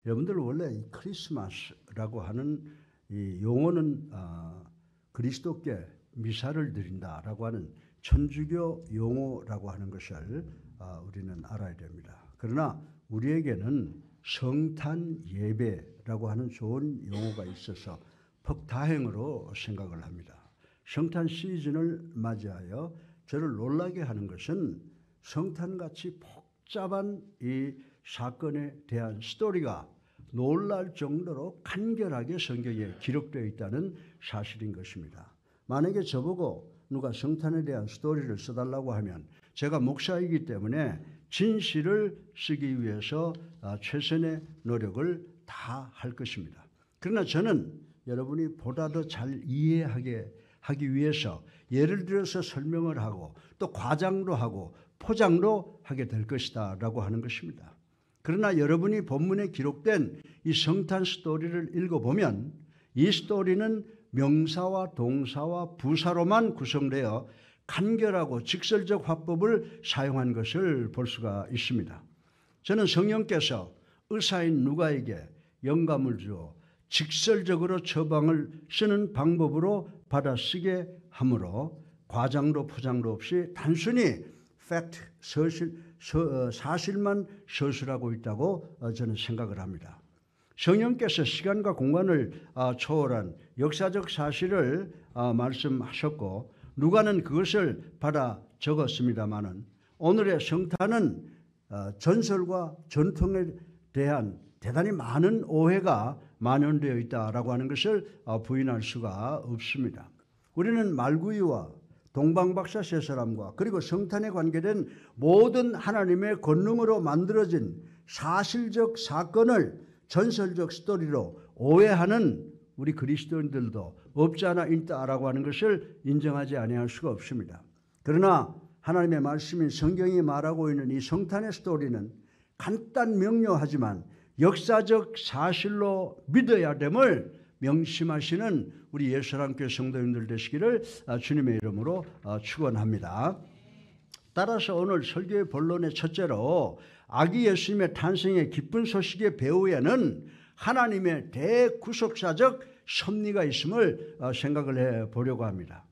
여러분들 원래 이 크리스마스라고 하는 이 용어는 그리스도께 미사를 드린다라고 하는 천주교 용어라고 하는 것을 우리는 알아야 됩니다. 그러나 우리에게는 성탄 예배라고 하는 좋은 용어가 있어서 퍽다행으로 생각을 합니다. 성탄 시즌을 맞이하여 저를 놀라게 하는 것은 성탄같이 복잡한 이 사건에 대한 스토리가 놀랄 정도로 간결하게 성경에 기록되어 있다는 사실인 것입니다. 만약에 저보고 누가 성탄에 대한 스토리를 써달라고 하면 제가 목사이기 때문에 진실을 쓰기 위해서 최선의 노력을 다 할 것입니다. 그러나 저는 여러분이 보다 더 잘 이해하게 하기 위해서 예를 들어서 설명을 하고 또 과장도 하고 포장도 하게 될 것이다 라고 하는 것입니다. 그러나 여러분이 본문에 기록된 이 성탄 스토리를 읽어보면 이 스토리는 명사와 동사와 부사로만 구성되어 간결하고 직설적 화법을 사용한 것을 볼 수가 있습니다. 저는 성령께서 의사인 누가에게 영감을 주어 직설적으로 처방을 쓰는 방법으로 받아쓰게 하므로 과장도 포장도 없이 단순히 팩트, 사실만 서술하고 있다고 저는 생각을 합니다. 성령께서 시간과 공간을 초월한 역사적 사실을 말씀하셨고 누가는 그것을 받아 적었습니다마는 오늘의 성탄은 전설과 전통에 대한 대단히 많은 오해가 만연되어 있다라고 하는 것을 부인할 수가 없습니다. 우리는 말구이와 동방박사 세 사람과 그리고 성탄에 관계된 모든 하나님의 권능으로 만들어진 사실적 사건을 전설적 스토리로 오해하는 우리 그리스도인들도 없지 않아 있다라고 하는 것을 인정하지 아니할 수가 없습니다. 그러나 하나님의 말씀인 성경이 말하고 있는 이 성탄의 스토리는 간단 명료하지만 역사적 사실로 믿어야 됨을 명심하시는 우리 예수사랑교회 성도님들 되시기를 주님의 이름으로 축원합니다. 따라서 오늘 설교의 본론의 첫째로 아기 예수님의 탄생의 기쁜 소식의 배후에는 하나님의 대구속사적 섭리가 있음을 생각을 해보려고 합니다.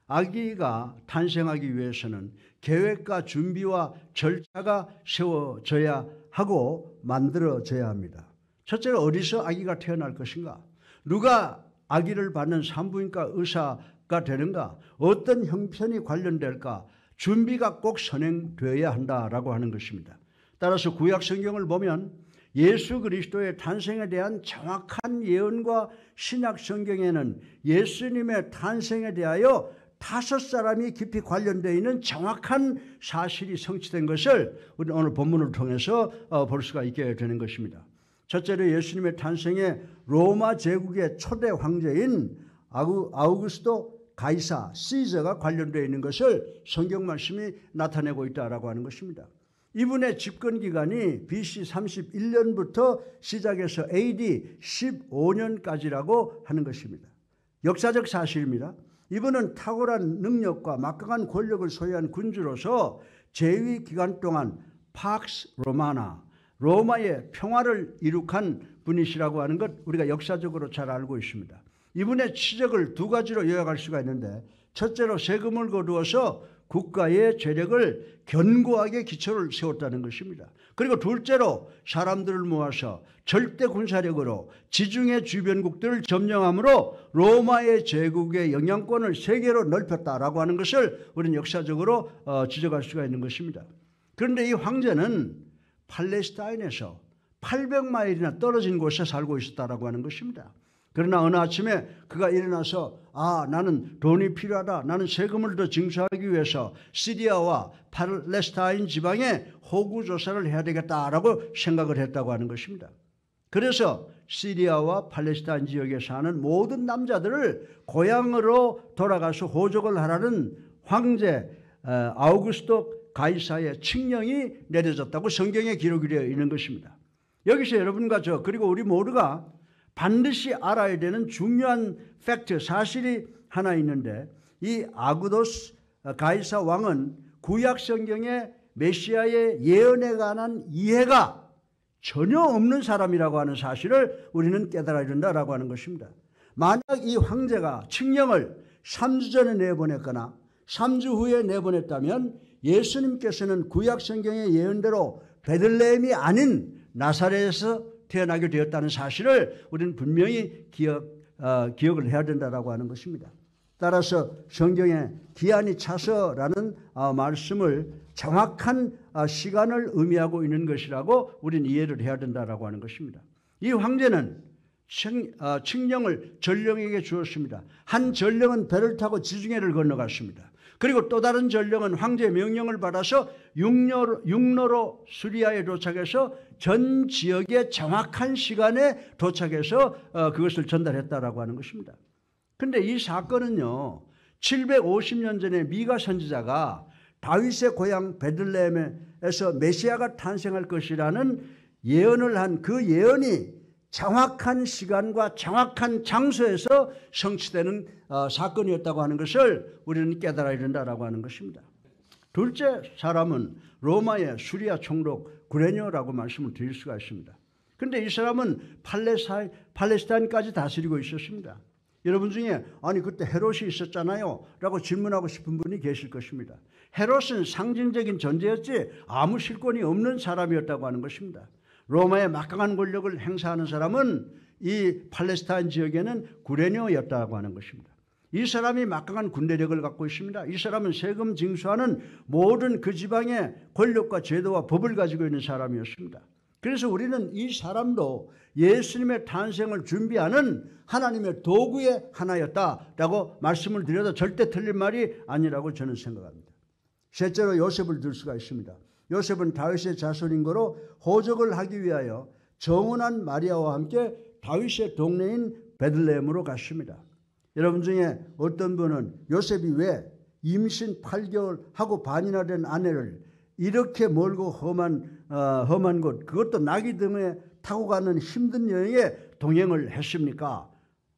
아기가 탄생하기 위해서는 계획과 준비와 절차가 세워져야 하고 만들어져야 합니다. 첫째로 어디서 아기가 태어날 것인가? 누가 아기를 받는 산부인과 의사가 되는가? 어떤 형편이 관련될까? 준비가 꼭 선행되어야 한다라고 하는 것입니다. 따라서 구약 성경을 보면 예수 그리스도의 탄생에 대한 정확한 예언과 신약 성경에는 예수님의 탄생에 대하여 5사람이 깊이 관련되어 있는 정확한 사실이 성취된 것을 우리 오늘 본문을 통해서 볼 수가 있게 되는 것입니다. 첫째로 예수님의 탄생에 로마 제국의 초대 황제인 아우구스도 가이사 시저가 관련되어 있는 것을 성경 말씀이 나타내고 있다라고 하는 것입니다. 이분의 집권 기간이 BC 31년부터 시작해서 AD 15년까지라고 하는 것입니다. 역사적 사실입니다. 이분은 탁월한 능력과 막강한 권력을 소유한 군주로서 재위 기간 동안 팍스 로마나 로마의 평화를 이룩한 분이시라고 하는 것 우리가 역사적으로 잘 알고 있습니다. 이분의 치적을 두 가지로 요약할 수가 있는데 첫째로 세금을 거두어서 국가의 재력을 견고하게 기초를 세웠다는 것입니다. 그리고 둘째로 사람들을 모아서 절대 군사력으로 지중해 주변국들을 점령함으로 로마의 제국의 영향권을 세계로 넓혔다라고 하는 것을 우리는 역사적으로 지적할 수가 있는 것입니다. 그런데 이 황제는 팔레스타인에서 800마일이나 떨어진 곳에 살고 있었다라고 하는 것입니다. 그러나 어느 아침에 그가 일어나서 나는 돈이 필요하다. 나는 세금을 더 징수하기 위해서 시리아와 팔레스타인 지방에 호구조사를 해야 되겠다라고 생각을 했다고 하는 것입니다. 그래서 시리아와 팔레스타인 지역에 사는 모든 남자들을 고향으로 돌아가서 호적을 하라는 황제 아우구스토 가이사의 칙령이 내려졌다고 성경에 기록이 되어 있는 것입니다. 여기서 여러분과 저 그리고 우리 모두가 반드시 알아야 되는 중요한 팩트, 사실이 하나 있는데 이 아구도스 가이사 왕은 구약 성경의 메시아의 예언에 관한 이해가 전혀 없는 사람이라고 하는 사실을 우리는 깨달아야 된다라고 하는 것입니다. 만약 이 황제가 칙령을 3주 전에 내보냈거나 3주 후에 내보냈다면 예수님께서는 구약 성경의 예언대로 베들레헴이 아닌 나사렛에서 태어나게 되었다는 사실을 우리는 분명히 기억을 해야 된다라고 하는 것입니다. 따라서 성경에 기한이 차서라는 말씀을 정확한 시간을 의미하고 있는 것이라고 우리는 이해를 해야 된다라고 하는 것입니다. 이 황제는 칙령을 전령에게 주었습니다. 한 전령은 배를 타고 지중해를 건너갔습니다. 그리고 또 다른 전령은 황제의 명령을 받아서 육로로 수리아에 도착해서 전 지역의 정확한 시간에 도착해서 그것을 전달했다라고 하는 것입니다. 그런데 이 사건은요, 750년 전에 미가 선지자가 다윗의 고향 베들레헴에서 메시아가 탄생할 것이라는 예언을 한 그 예언이 정확한 시간과 정확한 장소에서 성취되는 사건이었다고 하는 것을 우리는 깨달아야 된다라고 하는 것입니다. 둘째 사람은 로마의 수리아 총독 구레뇨라고 말씀을 드릴 수가 있습니다. 그런데 이 사람은 팔레스타인까지 다스리고 있었습니다. 여러분 중에 아니 그때 헤롯이 있었잖아요 라고 질문하고 싶은 분이 계실 것입니다. 헤롯은 상징적인 존재였지 아무 실권이 없는 사람이었다고 하는 것입니다. 로마의 막강한 권력을 행사하는 사람은 이 팔레스타인 지역에는 구레뇨였다고 하는 것입니다. 이 사람이 막강한 군대력을 갖고 있습니다. 이 사람은 세금 징수하는 모든 그 지방의 권력과 제도와 법을 가지고 있는 사람이었습니다. 그래서 우리는 이 사람도 예수님의 탄생을 준비하는 하나님의 도구의 하나였다라고 말씀을 드려도 절대 틀린 말이 아니라고 저는 생각합니다. 셋째로 요셉을 들 수가 있습니다. 요셉은 다윗의 자손인 거로 호적을 하기 위하여 정혼한 마리아와 함께 다윗의 동네인 베들레헴으로 갔습니다. 여러분 중에 어떤 분은 요셉이 왜 임신 8개월 하고 반이나 된 아내를 이렇게 멀고 험한 곳, 그것도 나귀 등에 타고 가는 힘든 여행에 동행을 했습니까?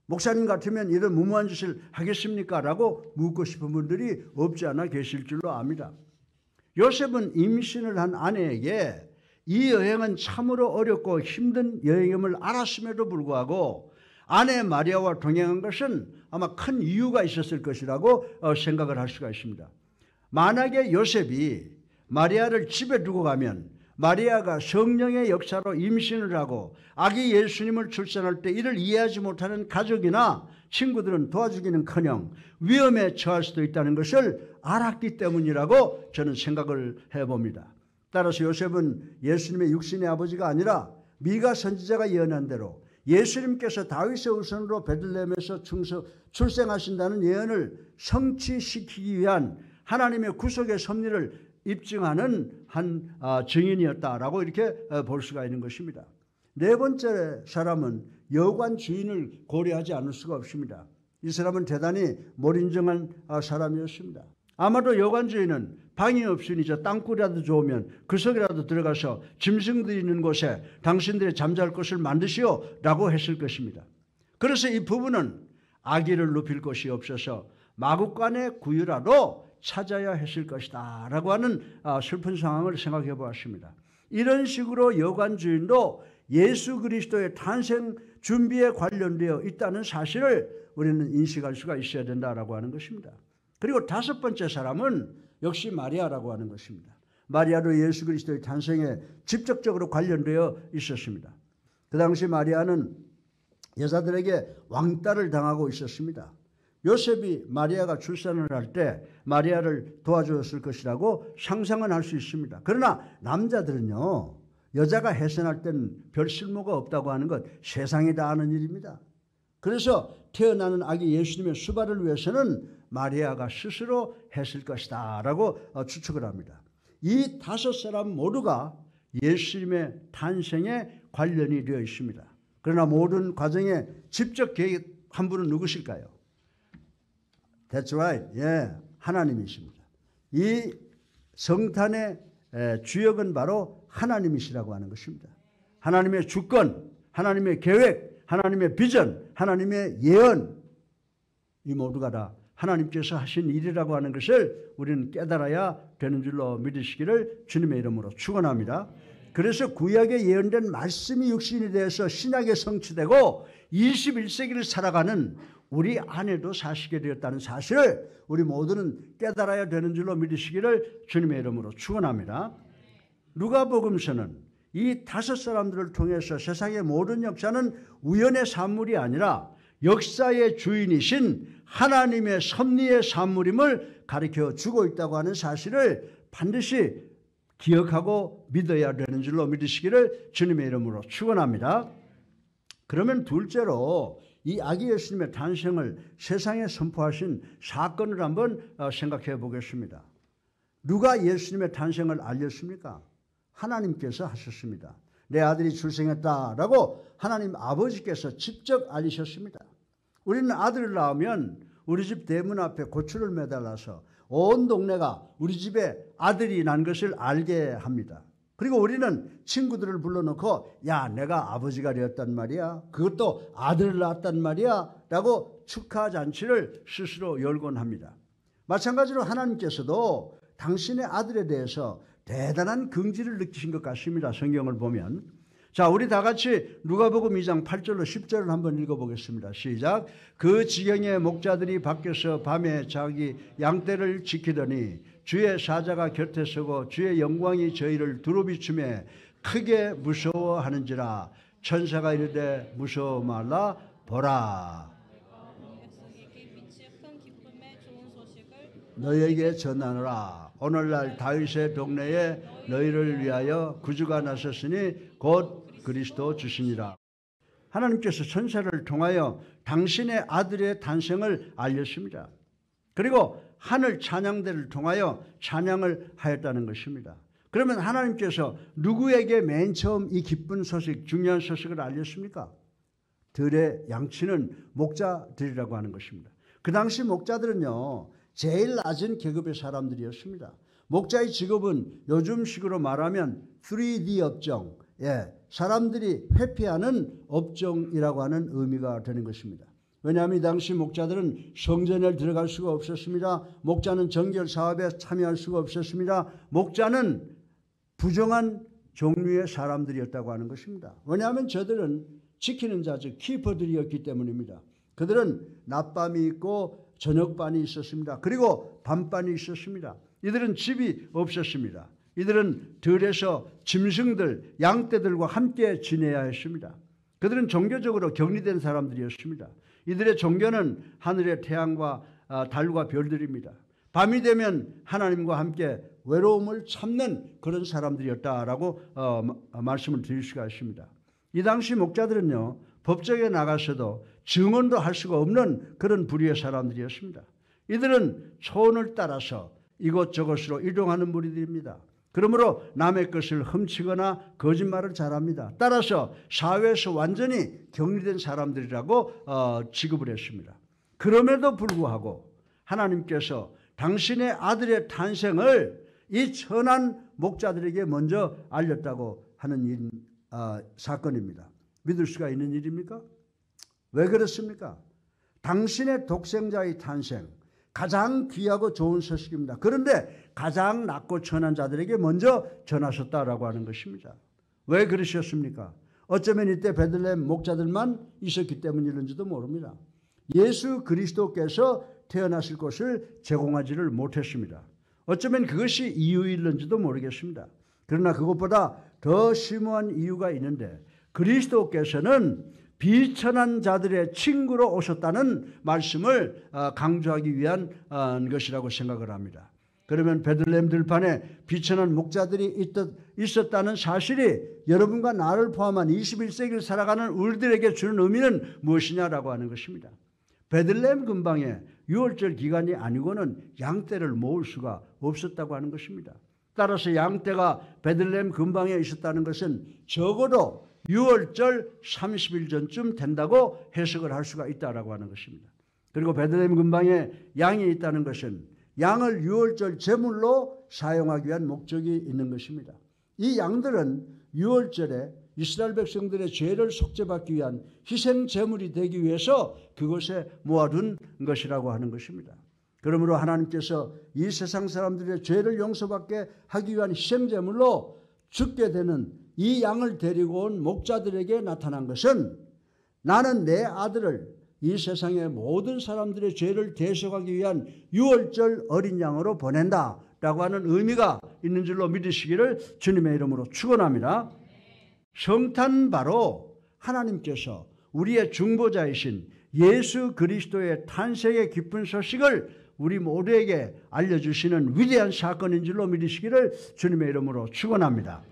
목사님 같으면 이런 무모한 짓을 하겠습니까? 라고 묻고 싶은 분들이 없지 않아 계실 줄로 압니다. 요셉은 임신을 한 아내에게 이 여행은 참으로 어렵고 힘든 여행임을 알았음에도 불구하고 아내 마리아와 동행한 것은 아마 큰 이유가 있었을 것이라고 생각을 할 수가 있습니다. 만약에 요셉이 마리아를 집에 두고 가면 마리아가 성령의 역사로 임신을 하고 아기 예수님을 출산할 때 이를 이해하지 못하는 가족이나 친구들은 도와주기는커녕 위험에 처할 수도 있다는 것을 알았기 때문이라고 저는 생각을 해봅니다. 따라서 요셉은 예수님의 육신의 아버지가 아니라 미가 선지자가 예언한 대로 예수님께서 다윗의 후손으로 베들레헴에서 출생하신다는 예언을 성취시키기 위한 하나님의 구속의 섭리를 입증하는 한 증인이었다라고 이렇게 볼 수가 있는 것입니다. 네 번째 사람은 여관 주인을 고려하지 않을 수가 없습니다. 이 사람은 대단히 몰인정한 사람이었습니다. 아마도 여관 주인은 방이 없으니 저 땅굴이라도 좋으면 그 속이라도 들어가서 짐승들이 있는 곳에 당신들이 잠잘 곳을 만드시오 라고 했을 것입니다. 그래서 이 부부는 아기를 눕힐 곳이 없어서 마구간의 구유라도 찾아야 했을 것이다 라고 하는 슬픈 상황을 생각해 보았습니다. 이런 식으로 여관 주인도 예수 그리스도의 탄생 준비에 관련되어 있다는 사실을 우리는 인식할 수가 있어야 된다라고 하는 것입니다. 그리고 다섯 번째 사람은 역시 마리아라고 하는 것입니다. 마리아도 예수 그리스도의 탄생에 직접적으로 관련되어 있었습니다. 그 당시 마리아는 여자들에게 왕따를 당하고 있었습니다. 요셉이 마리아가 출산을 할 때 마리아를 도와주었을 것이라고 상상은 할 수 있습니다. 그러나 남자들은요, 여자가 해산할 때는 별 쓸모가 없다고 하는 것 세상이 다 아는 일입니다. 그래서 태어나는 아기 예수님의 수발을 위해서는 마리아가 스스로 했을 것이다 라고 추측을 합니다. 이 다섯 사람 모두가 예수님의 탄생에 관련이 되어 있습니다. 그러나 모든 과정에 직접 개입한 분은 누구실까요? That's right. 예, 하나님이십니다. 이 성탄의 주역은 바로 하나님이시라고 하는 것입니다. 하나님의 주권, 하나님의 계획, 하나님의 비전, 하나님의 예언, 이 모두가 다 하나님께서 하신 일이라고 하는 것을 우리는 깨달아야 되는 줄로 믿으시기를 주님의 이름으로 축원합니다. 그래서 구약에 예언된 말씀이 육신이 되어서 신약에 성취되고 21세기를 살아가는 우리 안에도 사시게 되었다는 사실을 우리 모두는 깨달아야 되는 줄로 믿으시기를 주님의 이름으로 축원합니다. 누가복음서는 이 5 사람들을 통해서 세상의 모든 역사는 우연의 산물이 아니라 역사의 주인이신 하나님의 섭리의 산물임을 가르쳐 주고 있다고 하는 사실을 반드시 기억하고 믿어야 되는 줄로 믿으시기를 주님의 이름으로 축원합니다. 그러면 둘째로 이 아기 예수님의 탄생을 세상에 선포하신 사건을 한번 생각해 보겠습니다. 누가 예수님의 탄생을 알렸습니까? 하나님께서 하셨습니다. 내 아들이 출생했다라고 하나님 아버지께서 직접 알리셨습니다. 우리는 아들을 낳으면 우리 집 대문 앞에 고추를 매달아서 온 동네가 우리 집에 아들이 난 것을 알게 합니다. 그리고 우리는 친구들을 불러놓고 야 내가 아버지가 되었단 말이야. 그것도 아들을 낳았단 말이야 라고 축하 잔치를 스스로 열곤 합니다. 마찬가지로 하나님께서도 당신의 아들에 대해서 대단한 긍지를 느끼신 것 같습니다. 성경을 보면. 자, 우리 다 같이 누가복음 2장 8절로 10절을 한번 읽어보겠습니다. 시작. 그 지경의 목자들이 밖에서 밤에 자기 양떼를 지키더니 주의 사자가 곁에 서고 주의 영광이 저희를 두루비추며 크게 무서워하는지라. 천사가 이르되 무서워 말라 보라. 너희에게 전하노라. 오늘날 다윗의 동네에 너희를 위하여 구주가 나섰으니 곧 그리스도 주시니라. 하나님께서 천사를 통하여 당신의 아들의 탄생을 알렸습니다. 그리고 하늘 찬양대를 통하여 찬양을 하였다는 것입니다. 그러면 하나님께서 누구에게 맨 처음 이 기쁜 소식, 중요한 소식을 알렸습니까? 들의 양치는 목자들이라고 하는 것입니다. 그 당시 목자들은요, 제일 낮은 계급의 사람들이었습니다. 목자의 직업은 요즘식으로 말하면 3D 업종, 사람들이 회피하는 업종이라고 하는 의미가 되는 것입니다. 왜냐하면 이 당시 목자들은 성전에 들어갈 수가 없었습니다. 목자는 정결 사업에 참여할 수가 없었습니다. 목자는 부정한 종류의 사람들이었다고 하는 것입니다. 왜냐하면 저들은 지키는 자, 즉 키퍼들이었기 때문입니다. 그들은 낮밤이 있고 저녁반이 있었습니다. 그리고 밤반이 있었습니다. 이들은 집이 없었습니다. 이들은 들에서 짐승들, 양떼들과 함께 지내야 했습니다. 그들은 종교적으로 격리된 사람들이었습니다. 이들의 종교는 하늘의 태양과 달과 별들입니다. 밤이 되면 하나님과 함께 외로움을 참는 그런 사람들이었다라고 말씀을 드릴 수가 있습니다. 이 당시 목자들은요, 법정에 나가서도 증언도 할 수가 없는 그런 부류의 사람들이었습니다. 이들은 초원을 따라서 이곳저곳으로 이동하는 무리들입니다. 그러므로 남의 것을 훔치거나 거짓말을 잘합니다. 따라서 사회에서 완전히 격리된 사람들이라고 취급을 했습니다. 그럼에도 불구하고 하나님께서 당신의 아들의 탄생을 이 천한 목자들에게 먼저 알렸다고 하는 사건입니다. 믿을 수가 있는 일입니까? 왜 그렇습니까? 당신의 독생자의 탄생, 가장 귀하고 좋은 소식입니다. 그런데 가장 낮고 천한 자들에게 먼저 전하셨다라고 하는 것입니다. 왜 그러셨습니까? 어쩌면 이때 베들레헴 목자들만 있었기 때문일는지도 모릅니다. 예수 그리스도께서 태어나실 것을 제공하지를 못했습니다. 어쩌면 그것이 이유일는지도 모르겠습니다. 그러나 그것보다 더 심오한 이유가 있는데, 그리스도께서는 비천한 자들의 친구로 오셨다는 말씀을 강조하기 위한 것이라고 생각을 합니다. 그러면 베들레헴 들판에 비천한 목자들이 있었다는 사실이 여러분과 나를 포함한 21세기를 살아가는 우리들에게 주는 의미는 무엇이냐라고 하는 것입니다. 베들레헴 근방에 유월절 기간이 아니고는 양떼를 모을 수가 없었다고 하는 것입니다. 따라서 양떼가 베들레헴 근방에 있었다는 것은 적어도 6월절 30일 전쯤 된다고 해석을 할 수가 있다라고 하는 것입니다. 그리고 베들레헴 근방에 양이 있다는 것은 양을 6월절 제물로 사용하기 위한 목적이 있는 것입니다. 이 양들은 6월절에 이스라엘 백성들의 죄를 속죄받기 위한 희생 제물이 되기 위해서 그곳에 모아둔 것이라고 하는 것입니다. 그러므로 하나님께서 이 세상 사람들의 죄를 용서받게 하기 위한 희생 제물로 죽게 되는 이 양을 데리고 온 목자들에게 나타난 것은 나는 내 아들을 이 세상의 모든 사람들의 죄를 대속하기 위한 유월절 어린 양으로 보낸다 라고 하는 의미가 있는 줄로 믿으시기를 주님의 이름으로 축원합니다. 성탄 바로 하나님께서 우리의 중보자이신 예수 그리스도의 탄생의 기쁜 소식을 우리 모두에게 알려주시는 위대한 사건인 줄로 믿으시기를 주님의 이름으로 축원합니다.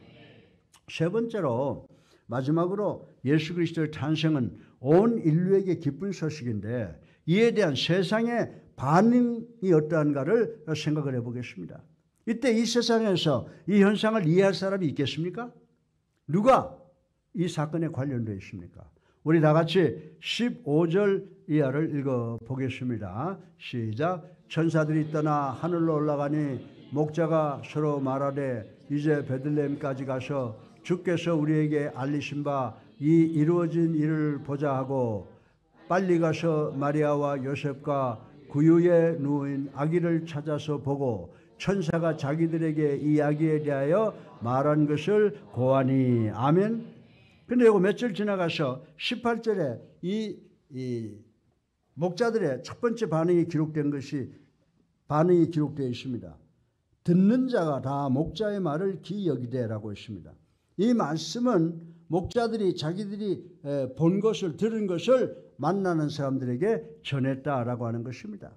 세 번째로 마지막으로 예수 그리스도의 탄생은 온 인류에게 기쁜 소식인데 이에 대한 세상의 반응이 어떠한가를 생각을 해보겠습니다. 이때 이 세상에서 이 현상을 이해할 사람이 있겠습니까? 누가 이 사건에 관련되어 있습니까? 우리 다 같이 15절 이하를 읽어보겠습니다. 시작. 천사들이 떠나 하늘로 올라가니 목자가 서로 말하되 이제 베들레헴까지 가서 주께서 우리에게 알리신 바 이 이루어진 일을 보자 하고 빨리 가서 마리아와 요셉과 구유에 누운 아기를 찾아서 보고 천사가 자기들에게 이 아기에 대하여 말한 것을 고하니. 아멘. 근데 이거 몇 절 지나가서 18절에 이 목자들의 첫 번째 반응이 기록되어 있습니다. 듣는 자가 다 목자의 말을 귀히 여기되라고 했습니다. 이 말씀은 목자들이 자기들이 본 것을 들은 것을 만나는 사람들에게 전했다라고 하는 것입니다.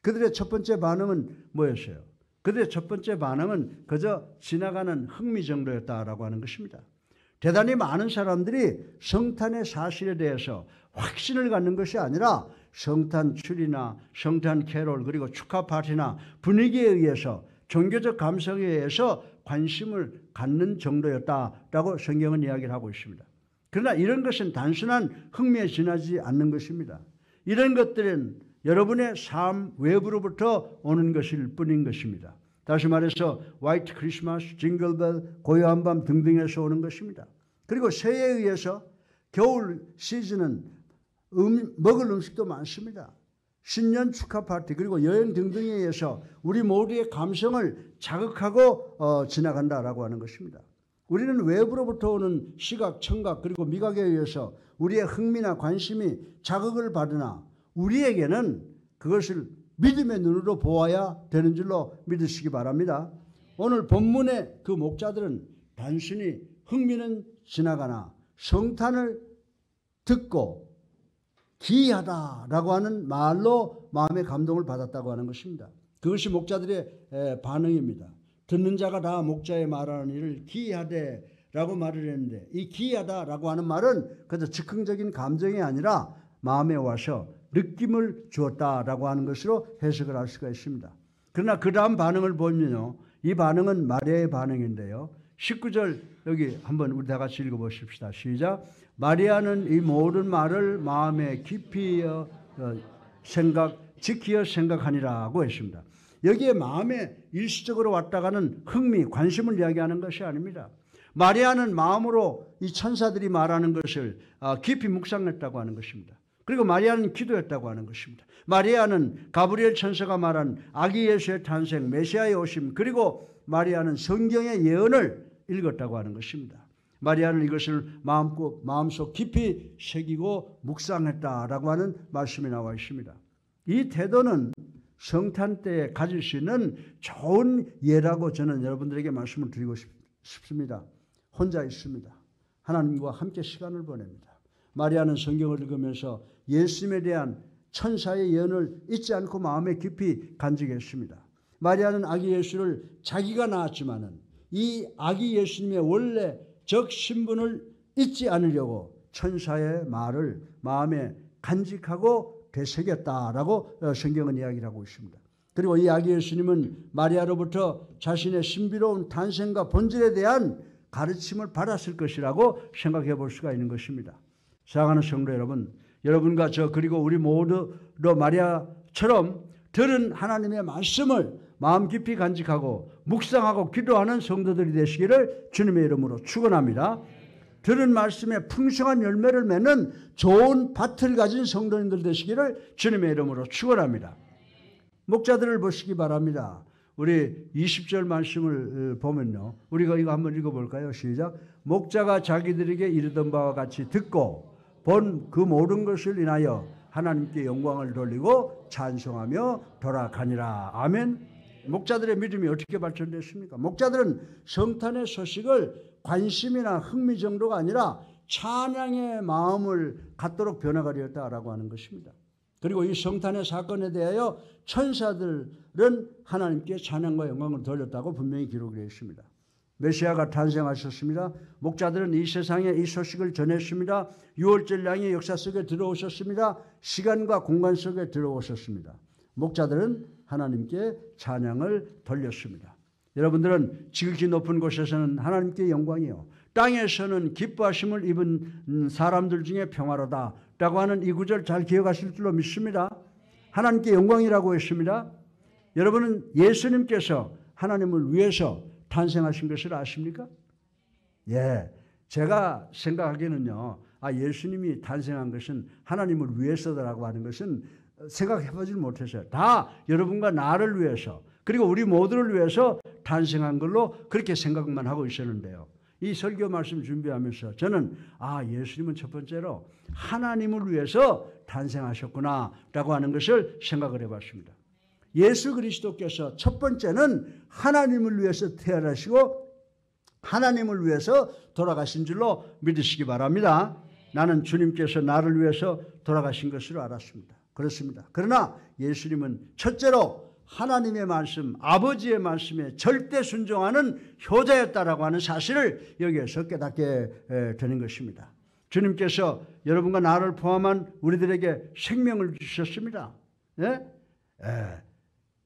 그들의 첫 번째 반응은 뭐였어요? 그들의 첫 번째 반응은 그저 지나가는 흥미 정도였다라고 하는 것입니다. 대단히 많은 사람들이 성탄의 사실에 대해서 확신을 갖는 것이 아니라 성탄 추리나 성탄 캐롤 그리고 축하 파티나 분위기에 의해서 종교적 감성에 의해서 관심을 갖는 정도였다라고 성경은 이야기를 하고 있습니다. 그러나 이런 것은 단순한 흥미에 지나지 않는 것입니다. 이런 것들은 여러분의 삶 외부로부터 오는 것일 뿐인 것입니다. 다시 말해서 화이트 크리스마스, 징글벨, 고요한 밤 등등에서 오는 것입니다. 그리고 새해에 의해서 겨울 시즌은 먹을 음식도 많습니다. 신년 축하 파티 그리고 여행 등등에 의해서 우리 모두의 감성을 자극하고 지나간다라고 하는 것입니다. 우리는 외부로부터 오는 시각, 청각 그리고 미각에 의해서 우리의 흥미나 관심이 자극을 받으나 우리에게는 그것을 믿음의 눈으로 보아야 되는 줄로 믿으시기 바랍니다. 오늘 본문의 그 목자들은 단순히 흥미는 지나가나 성탄을 듣고 기이하다라고 하는 말로 마음의 감동을 받았다고 하는 것입니다. 그것이 목자들의 반응입니다. 듣는 자가 다 목자의 말하는 일을 기이하되라고 말을 했는데 이 기이하다라고 하는 말은 그저 즉흥적인 감정이 아니라 마음에 와서 느낌을 주었다라고 하는 것으로 해석을 할 수가 있습니다. 그러나 그 다음 반응을 보면요. 이 반응은 마리아의 반응인데요. 19절 여기 한번 우리 다 같이 읽어보십시다. 시작. 마리아는 이 모든 말을 마음에 깊이 지키어 생각하니라고 했습니다. 여기에 마음에 일시적으로 왔다가는 흥미, 관심을 이야기하는 것이 아닙니다. 마리아는 마음으로 이 천사들이 말하는 것을 깊이 묵상했다고 하는 것입니다. 그리고 마리아는 기도했다고 하는 것입니다. 마리아는 가브리엘 천사가 말한 아기 예수의 탄생, 메시아의 오심, 그리고 마리아는 성경의 예언을 읽었다고 하는 것입니다. 마리아는 이것을 마음속 깊이 새기고 묵상했다라고 하는 말씀이 나와 있습니다. 이 태도는 성탄 때에 가질 수 있는 좋은 예라고 저는 여러분들에게 말씀을 드리고 싶습니다. 혼자 있습니다. 하나님과 함께 시간을 보냅니다. 마리아는 성경을 읽으면서 예수님에 대한 천사의 예언을 잊지 않고 마음에 깊이 간직했습니다. 마리아는 아기 예수를 자기가 낳았지만은 이 아기 예수님의 원래적 신분을 잊지 않으려고 천사의 말을 마음에 간직하고 되새겼다라고 성경은 이야기를 하고 있습니다. 그리고 이 아기 예수님은 마리아로부터 자신의 신비로운 탄생과 본질에 대한 가르침을 받았을 것이라고 생각해 볼 수가 있는 것입니다. 사랑하는 성도 여러분, 여러분과 저 그리고 우리 모두도 마리아처럼 들은 하나님의 말씀을 마음 깊이 간직하고 묵상하고 기도하는 성도들이 되시기를 주님의 이름으로 축원합니다. 들은 말씀에 풍성한 열매를 맺는 좋은 밭을 가진 성도님들 되시기를 주님의 이름으로 축원합니다. 목자들을 보시기 바랍니다. 우리 20절 말씀을 보면요. 우리가 이거 한번 읽어볼까요? 시작. 목자가 자기들에게 이르던 바와 같이 듣고 본 그 모든 것을 인하여 하나님께 영광을 돌리고 찬송하며 돌아가니라. 아멘. 목자들의 믿음이 어떻게 발전됐습니까? 목자들은 성탄의 소식을 관심이나 흥미 정도가 아니라 찬양의 마음을 갖도록 변화가 되었다라고 하는 것입니다. 그리고 이 성탄의 사건에 대하여 천사들은 하나님께 찬양과 영광을 돌렸다고 분명히 기록되어 있습니다. 메시아가 탄생하셨습니다. 목자들은 이 세상에 이 소식을 전했습니다. 유월절 양의 역사 속에 들어오셨습니다. 시간과 공간 속에 들어오셨습니다. 목자들은 하나님께 찬양을 돌렸습니다. 여러분들은 지극히 높은 곳에서는 하나님께 영광이요, 땅에서는 기뻐하심을 입은 사람들 중에 평화로다라고 하는 이 구절 잘 기억하실 줄로 믿습니다. 하나님께 영광이라고 했습니다. 여러분은 예수님께서 하나님을 위해서 탄생하신 것을 아십니까? 예, 제가 생각하기에는요, 예수님이 탄생한 것은 하나님을 위해서라고 하는 것은 생각해보지 못했어요. 다 여러분과 나를 위해서, 그리고 우리 모두를 위해서 탄생한 걸로 그렇게 생각만 하고 있었는데요. 이 설교 말씀 준비하면서 저는 예수님은 첫 번째로 하나님을 위해서 탄생하셨구나라고 하는 것을 생각을 해봤습니다. 예수 그리스도께서 첫 번째는 하나님을 위해서 태어나시고 하나님을 위해서 돌아가신 줄로 믿으시기 바랍니다. 나는 주님께서 나를 위해서 돌아가신 것으로 알았습니다. 그렇습니다. 그러나 예수님은 첫째로 하나님의 말씀, 아버지의 말씀에 절대 순종하는 효자였다라고 하는 사실을 여기에서 깨닫게 되는 것입니다. 주님께서 여러분과 나를 포함한 우리들에게 생명을 주셨습니다. 예?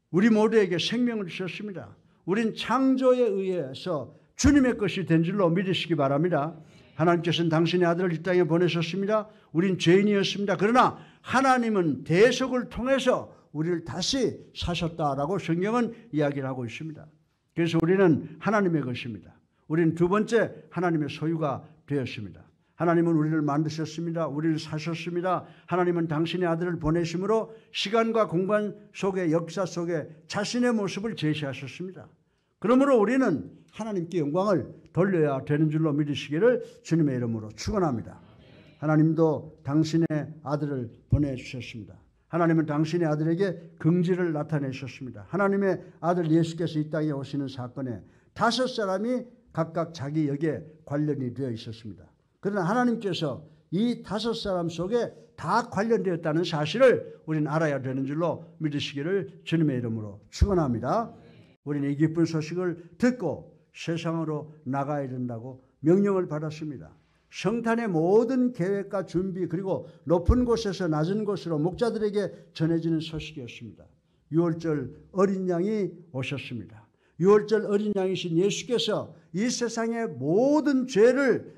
우리 모두에게 생명을 주셨습니다. 우린 창조에 의해서 주님의 것이 된 줄로 믿으시기 바랍니다. 하나님께서는 당신의 아들을 이 땅에 보내셨습니다. 우린 죄인이었습니다. 그러나 하나님은 대속을 통해서 우리를 다시 사셨다라고 성경은 이야기를 하고 있습니다. 그래서 우리는 하나님의 것입니다. 우리는 두 번째 하나님의 소유가 되었습니다. 하나님은 우리를 만드셨습니다. 우리를 사셨습니다. 하나님은 당신의 아들을 보내심으로 시간과 공간 속의 역사 속에 자신의 모습을 제시하셨습니다. 그러므로 우리는 하나님께 영광을 돌려야 되는 줄로 믿으시기를 주님의 이름으로 축원합니다. 하나님도 당신의 아들을 보내주셨습니다. 하나님은 당신의 아들에게 긍지를 나타내셨습니다. 하나님의 아들 예수께서 이 땅에 오시는 사건에 5사람이 각각 자기 역에 관련이 되어 있었습니다. 그러나 하나님께서 이 5사람 속에 다 관련되었다는 사실을 우리는 알아야 되는 줄로 믿으시기를 주님의 이름으로 축원합니다. 우리는 이 기쁜 소식을 듣고 세상으로 나가야 된다고 명령을 받았습니다. 성탄의 모든 계획과 준비, 그리고 높은 곳에서 낮은 곳으로 목자들에게 전해지는 소식이었습니다. 유월절 어린 양이 오셨습니다. 유월절 어린 양이신 예수께서 이 세상의 모든 죄를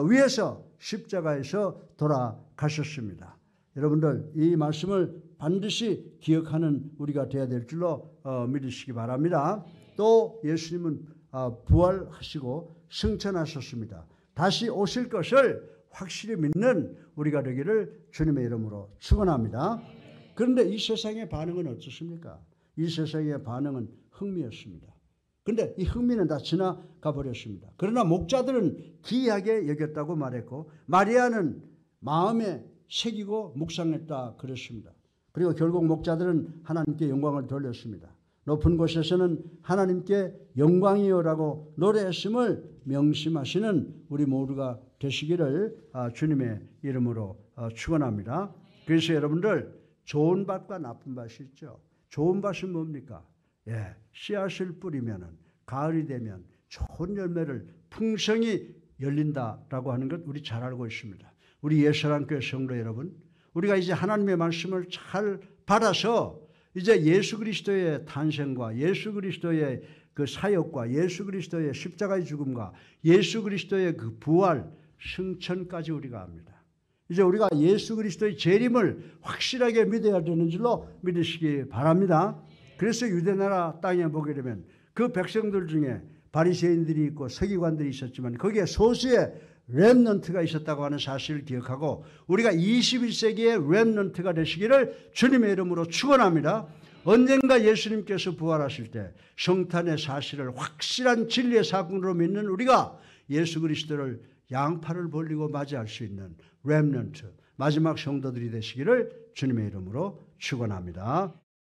위해서 십자가에서 돌아가셨습니다. 여러분들 이 말씀을 반드시 기억하는 우리가 되어야 될 줄로 믿으시기 바랍니다. 또 예수님은 부활하시고 승천하셨습니다. 다시 오실 것을 확실히 믿는 우리가 되기를 주님의 이름으로 축원합니다. 그런데 이 세상의 반응은 어떻습니까? 이 세상의 반응은 흥미였습니다. 그런데 이 흥미는 다 지나가 버렸습니다. 그러나 목자들은 기이하게 여겼다고 말했고 마리아는 마음에 새기고 묵상했다 그랬습니다. 그리고 결국 목자들은 하나님께 영광을 돌렸습니다. 높은 곳에서는 하나님께 영광이요라고 노래했음을 명심하시는 우리 모두가 되시기를 주님의 이름으로 축원합니다. 그래서 여러분들 좋은 밭과 나쁜 밭이 있죠. 좋은 밭은 뭡니까? 씨앗을 뿌리면은 가을이 되면 좋은 열매를 풍성히 열린다라고 하는 것 우리 잘 알고 있습니다. 우리 예수랑교회 성도 여러분, 우리가 이제 하나님의 말씀을 잘 받아서 이제 예수 그리스도의 탄생과 예수 그리스도의 그 사역과 예수 그리스도의 십자가의 죽음과 예수 그리스도의 그 부활, 승천까지 우리가 압니다. 이제 우리가 예수 그리스도의 재림을 확실하게 믿어야 되는 줄로 믿으시기 바랍니다. 그래서 유대나라 땅에 보게 되면 그 백성들 중에 바리새인들이 있고 서기관들이 있었지만 거기에 소수의 렘넌트가 있었다고 하는 사실을 기억하고 우리가 21세기의 렘넌트가 되시기를 주님의 이름으로 축원합니다. 언젠가 예수님께서 부활하실 때 성탄의 사실을 확실한 진리의 사건으로 믿는 우리가 예수 그리스도를 양팔을 벌리고 맞이할 수 있는 렘넌트, 마지막 성도들이 되시기를 주님의 이름으로 축원합니다.